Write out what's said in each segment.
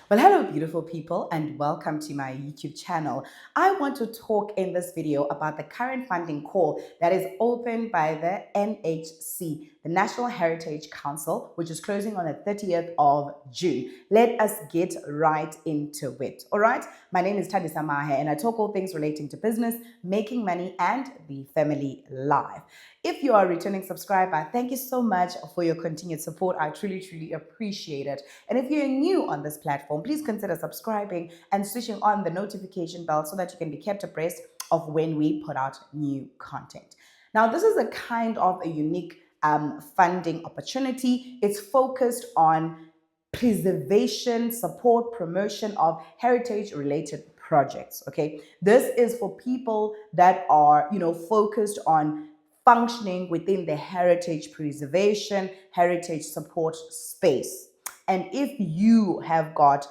Well, hello, beautiful people, and welcome to my YouTube channel. I want to talk in this video about the current funding call that is opened by the NHC, the National Heritage Council, which is closing on the 30th of June. Let us get right into it. All right, my name is Thandisa Mahe, and I talk all things relating to business, making money, and the family life. If you are a returning subscriber, thank you so much for your continued support. I truly appreciate it. And if you're new on this platform, please consider subscribing and switching on the notification bell so that you can be kept abreast of when we put out new content. Now, this is a kind of a unique funding opportunity. It's focused on preservation, support, promotion of heritage-related projects. Okay, this is for people that are, focused on functioning within the heritage preservation, heritage support space. And if you have got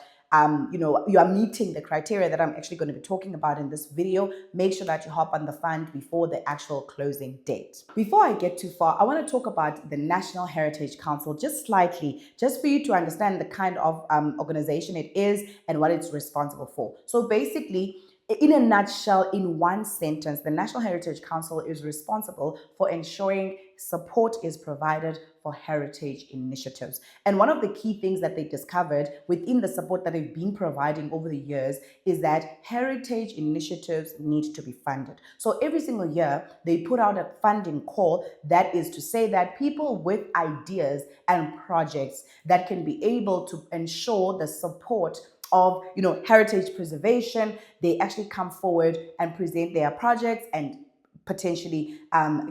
you are meeting the criteria that I'm actually going to be talking about in this video, make sure that you hop on the fund before the actual closing date. Before I get too far, I want to talk about the National Heritage Council just slightly, just for you to understand the kind of organization it is and what it's responsible for. So basically, in a nutshell, in one sentence, the National Heritage Council is responsible for ensuring support is provided for heritage initiatives. And one of the key things that they discovered within the support that they've been providing over the years is that heritage initiatives need to be funded. So every single year, they put out a funding call that is to say that people with ideas and projects that can be able to ensure the support of heritage preservation, they actually come forward and present their projects and potentially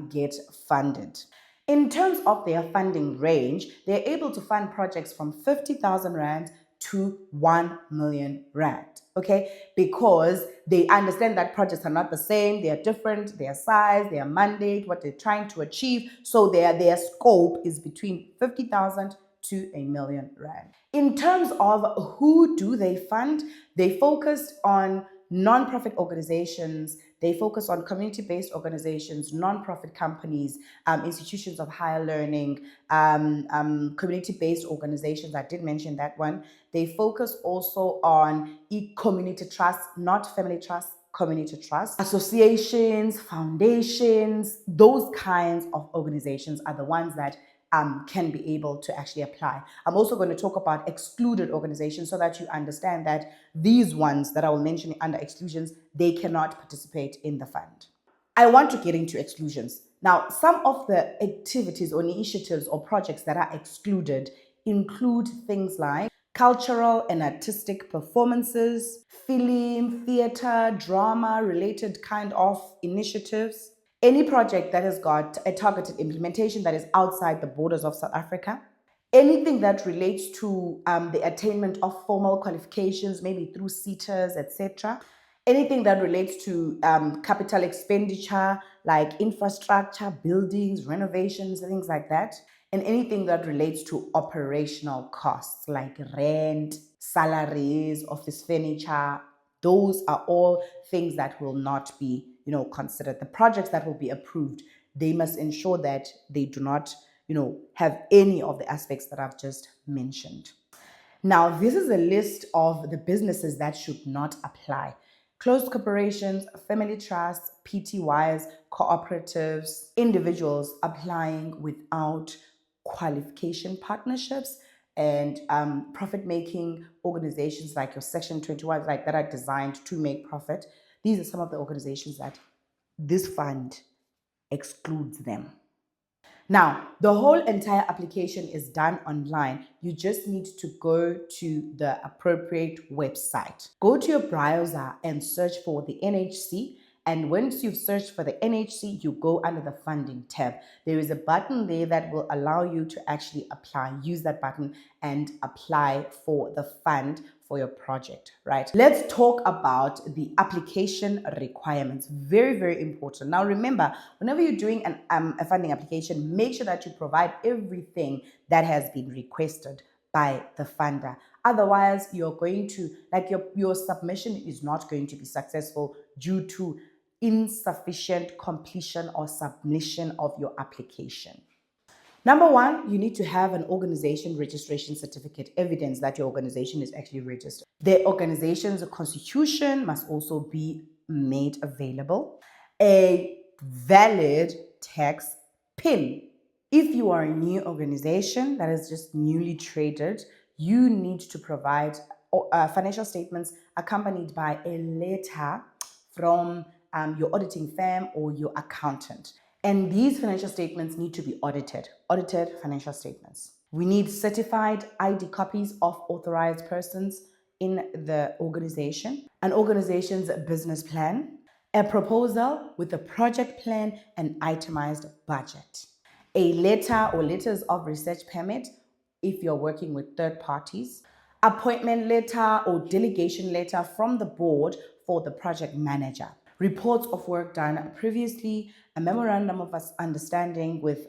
get funded. In terms of their funding range, they're able to fund projects from 50,000 Rand to 1 million Rand, okay? Because they understand that projects are not the same, they are different, their size, their mandate, what they're trying to achieve. So their scope is between 50,000 to 1 million Rand. In terms of who do they fund, they focused on non-profit organizations, they focus on community-based organizations, non-profit companies, institutions of higher learning, community-based organizations. I did mention that one. They focus also on community trusts, not family trusts, community trusts, associations, foundations. Those kinds of organizations are the ones that can be able to actually apply. I'm also going to talk about excluded organizations so that you understand that these ones that I will mention under exclusions, they cannot participate in the fund. I want to get into exclusions. Now, some of the activities or initiatives or projects that are excluded include things like cultural and artistic performances, film, theater, drama related kind of initiatives, any project that has got a targeted implementation that is outside the borders of South Africa, anything that relates to the attainment of formal qualifications, maybe through SETAs, etc. Anything that relates to capital expenditure, like infrastructure, buildings, renovations, things like that. And anything that relates to operational costs, like rent, salaries, office furniture. Those are all things that will not be considered. The projects that will be approved, they must ensure that they do not have any of the aspects that I've just mentioned. Now, this is a list of the businesses that should not apply. Closed corporations, family trusts, PTYs, cooperatives, individuals applying without qualification partnerships, and profit-making organizations like your Section 21, like that are designed to make profit. These are some of the organizations that this fund excludes them. Now, the whole entire application is done online. You just need to go to the appropriate website. Go to your browser and search for the NHC. And once you've searched for the NHC, you go under the funding tab. There is a button there that will allow you to actually apply. Use that button and apply for the fund for your project, right? Let's talk about the application requirements. Very important. Now remember, whenever you're doing a funding application, make sure that you provide everything that has been requested by the funder. Otherwise, you're going to, your submission is not going to be successful due to insufficient completion or submission of your application. Number one, you need to have an organization registration certificate, evidence that your organization is actually registered. The organization's constitution must also be made available. A valid tax PIN. If you are a new organization that is just newly traded, you need to provide financial statements accompanied by a letter from your auditing firm or your accountant. And these financial statements need to be audited financial statements. We need certified ID copies of authorized persons in the organization, an organization's business plan, a proposal with a project plan and itemized budget, a letter or letters of research permit if you're working with third parties, appointment letter or delegation letter from the board for the project manager, reports of work done previously, a memorandum of understanding with,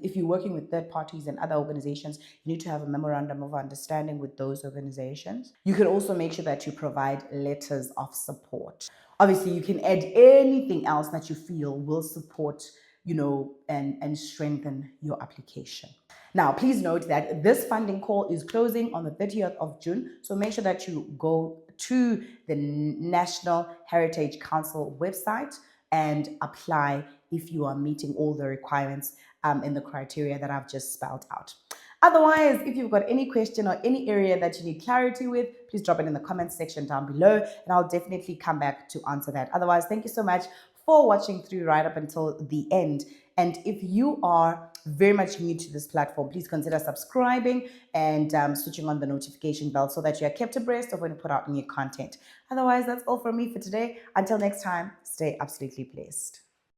if you're working with third parties and other organizations, you need to have a memorandum of understanding with those organizations. You can also make sure that you provide letters of support. Obviously, you can add anything else that you feel will support, and strengthen your application. Now, please note that this funding call is closing on the 30th of June, so make sure that you go to the National Heritage Council website and apply if you are meeting all the requirements in the criteria that I've just spelled out. Otherwise, if you've got any question or any area that you need clarity with, please drop it in the comments section down below, and I'll definitely come back to answer that. Otherwise, thank you so much for watching through right up until the end. And if you are very much new to this platform, please consider subscribing and switching on the notification bell so that you are kept abreast of when we put out new content. Otherwise, that's all from me for today. Until next time, stay absolutely blessed.